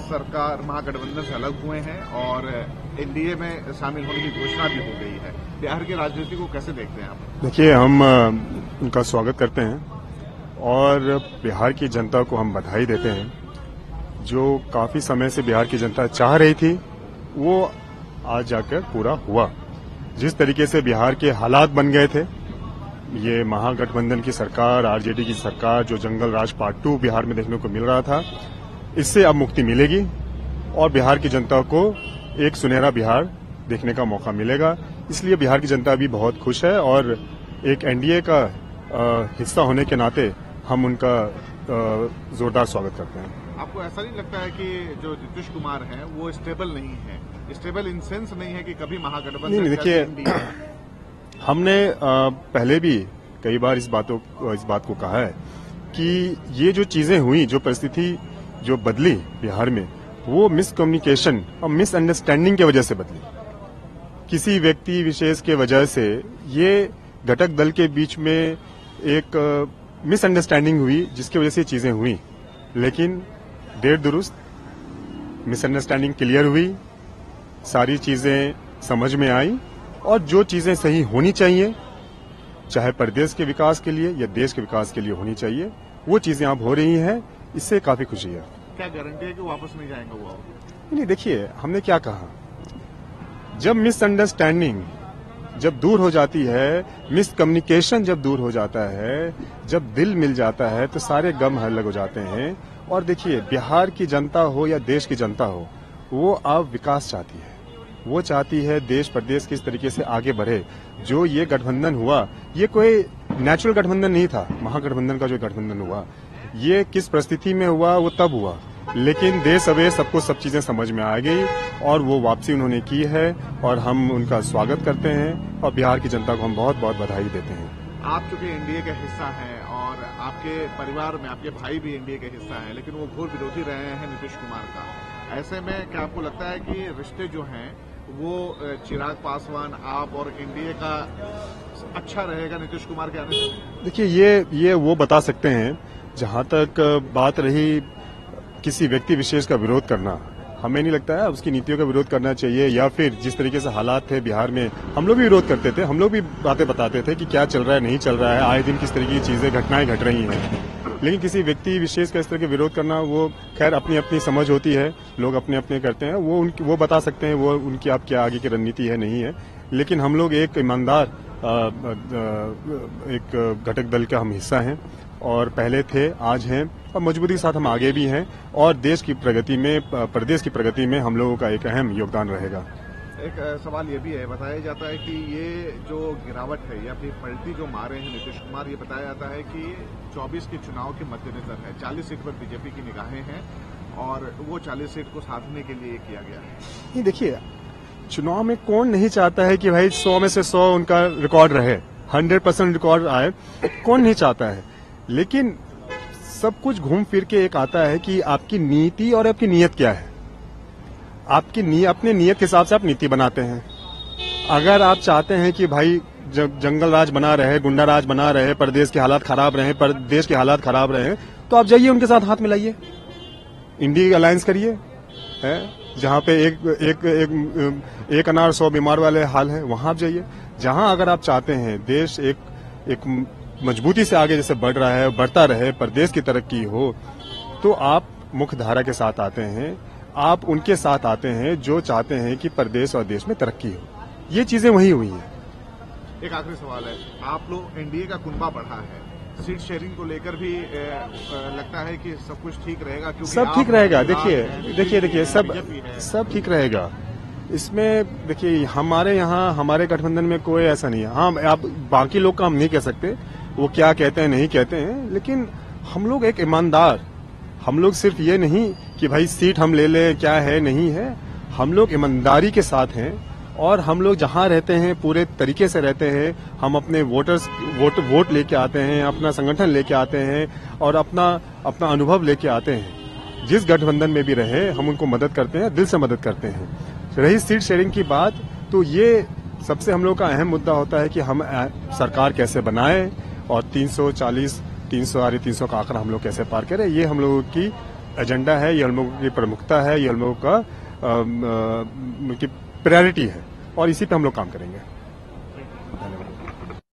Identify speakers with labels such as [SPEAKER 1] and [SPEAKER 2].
[SPEAKER 1] सरकार महागठबंधन से अलग हुए हैं और एनडीए में शामिल होने की घोषणा भी हो गई है। बिहार की राजनीति को कैसे देखते हैं आप?
[SPEAKER 2] देखिए, हम उनका स्वागत करते हैं और बिहार की जनता को हम बधाई देते हैं। जो काफी समय से बिहार की जनता चाह रही थी वो आज जाकर पूरा हुआ। जिस तरीके से बिहार के हालात बन गए थे, ये महागठबंधन की सरकार, आरजेडी की सरकार, जो जंगल राज पार्ट 2 बिहार में देखने को मिल रहा था, इससे अब मुक्ति मिलेगी और बिहार की जनता को एक सुनहरा बिहार देखने का मौका मिलेगा। इसलिए बिहार की जनता भी बहुत खुश है और एक एनडीए का हिस्सा होने के नाते हम उनका जोरदार स्वागत करते हैं।
[SPEAKER 1] आपको ऐसा नहीं लगता है कि जो नीतीश कुमार हैं वो स्टेबल नहीं है? स्टेबल इन सेंस नहीं है कि कभी महागठबंधन
[SPEAKER 2] नहीं, देखिए, हमने पहले भी कई बार इस बात को कहा है कि ये जो चीजें हुई, जो परिस्थिति जो बदली बिहार में, वो मिसकम्युनिकेशन और मिसअंडरस्टैंडिंग की वजह से बदली। किसी व्यक्ति विशेष के वजह से ये घटक दल के बीच में एक मिसअंडरस्टैंडिंग हुई, जिसकी वजह से चीजें हुई। लेकिन देर दुरुस्त मिसअंडरस्टैंडिंग क्लियर हुई, सारी चीजें समझ में आई और जो चीजें सही होनी चाहिए, चाहे प्रदेश के विकास के लिए या देश के विकास के लिए होनी चाहिए, वो चीजें अब हो रही हैं। इससे काफी खुशी है।
[SPEAKER 1] क्या गारंटी है कि वापस नहीं जाएंगे वो?
[SPEAKER 2] नहीं, देखिए, हमने क्या कहा, जब मिसअंडरस्टैंडिंग जब दूर हो जाती है, मिसकम्युनिकेशन जब दूर हो जाता है, जब दिल मिल जाता है, तो सारे गम अलग हो जाते हैं। और देखिए, बिहार की जनता हो या देश की जनता हो, वो अब विकास चाहती है। वो चाहती है देश प्रदेश किस तरीके से आगे बढ़े। जो ये गठबंधन हुआ, ये कोई नेचुरल गठबंधन नहीं था। महागठबंधन का जो गठबंधन हुआ, ये किस परिस्थिति में हुआ, वो तब हुआ, लेकिन देर सवेर सबको सब चीजें समझ में आ गई और वो वापसी उन्होंने की है और हम उनका स्वागत करते हैं और बिहार की जनता को हम बहुत बहुत बधाई देते हैं।
[SPEAKER 1] आप चूंकि एनडीए का हिस्सा हैं और आपके परिवार में आपके भाई भी एनडीए का हिस्सा हैं, लेकिन वो घोर विरोधी रहे हैं नीतीश कुमार का। ऐसे में क्या आपको लगता है कि रिश्ते जो हैं वो चिराग पासवान, आप और एनडीए का अच्छा रहेगा नीतीश कुमार के आने से?
[SPEAKER 2] देखिए, ये वो बता सकते हैं। जहां तक बात रही किसी व्यक्ति विशेष का विरोध करना, हमें नहीं लगता है उसकी नीतियों का विरोध करना चाहिए, या फिर जिस तरीके से हालात थे बिहार में, हम लोग भी विरोध करते थे, हम लोग भी बातें बताते थे कि क्या चल रहा है, नहीं चल रहा है, आए दिन किस तरीके की चीजें, घटनाएं घट रही हैं। लेकिन किसी व्यक्ति विशेष का इस तरह के विरोध करना, वो खैर अपनी अपनी समझ होती है, लोग अपने अपने करते हैं, वो बता सकते हैं वो उनकी आपकी आगे की रणनीति है नहीं है। लेकिन हम लोग एक ईमानदार एक घटक दल का हम हिस्सा हैं और पहले थे, आज हैं और मजबूती के साथ हम आगे भी हैं और देश की प्रगति में, प्रदेश की प्रगति में हम लोगों का एक अहम योगदान रहेगा।
[SPEAKER 1] एक सवाल ये भी है, बताया जाता है कि ये जो गिरावट है या फिर पलटी जो मारे हैं नीतीश कुमार, ये बताया जाता है कि 24 के चुनाव के मद्देनजर है। 40 सीट पर बीजेपी की निगाहें हैं और वो 40 सीट को साधने के लिए किया गया है।
[SPEAKER 2] नहीं, देखिए, चुनाव में कौन नहीं चाहता है कि भाई 100 में से 100 उनका रिकॉर्ड रहे, 100% रिकॉर्ड आए, कौन नहीं चाहता है। लेकिन सब कुछ घूम फिर के एक आता है कि आपकी नीति और आपकी नीयत क्या है। अपने नीयत के हिसाब से आप नीति बनाते हैं। अगर आप चाहते हैं कि भाई जंगल राज बना रहे, गुंडा राज बना रहे, प्रदेश के हालात खराब रहे, प्रदेश के हालात खराब रहे, तो आप जाइए उनके साथ हाथ मिलाइए, इंडिया अलायंस करिए, जहां पे एक अनार 100 बीमार वाले हाल है, वहां आप जाइए। जहां अगर आप चाहते हैं देश एक मजबूती से आगे जैसे बढ़ रहा है, बढ़ता रहे, प्रदेश की तरक्की हो, तो आप मुख्य धारा के साथ आते हैं, आप उनके साथ आते हैं जो चाहते हैं कि प्रदेश और देश में तरक्की हो। ये चीजें वही हुई हैं।
[SPEAKER 1] एक आखिरी सवाल है, आप लोग एनडीए का कुनबा बढ़ा है, सीट शेयरिंग को लेकर भी लगता है कि सब कुछ ठीक रहेगा? क्योंकि
[SPEAKER 2] सब ठीक रहेगा। देखिए, सब ठीक रहेगा। इसमें देखिए, हमारे यहाँ हमारे गठबंधन में कोई ऐसा नहीं है। हाँ, आप बाकी लोग का हम नहीं कह सकते, वो क्या कहते हैं नहीं कहते हैं, लेकिन हम लोग एक ईमानदार, हम लोग सिर्फ ये नहीं कि भाई सीट हम ले लें, क्या है नहीं है, हम लोग ईमानदारी के साथ हैं और हम लोग जहां रहते हैं पूरे तरीके से रहते हैं। हम अपने वोट लेके आते हैं, अपना संगठन लेके आते हैं और अपना अनुभव लेके आते हैं। जिस गठबंधन में भी रहे, हम उनको मदद करते हैं, दिल से मदद करते हैं। रही सीट शेयरिंग की बात, तो ये सबसे हम लोग का अहम मुद्दा होता है कि हम सरकार कैसे बनाएं और 340, 300 का आंकड़ा हम लोग कैसे पार करें। ये हम लोगों की एजेंडा है, ये हम लोगों की प्रमुखता है, ये हम लोगों का प्रायोरिटी है और इसी पे हम लोग काम करेंगे।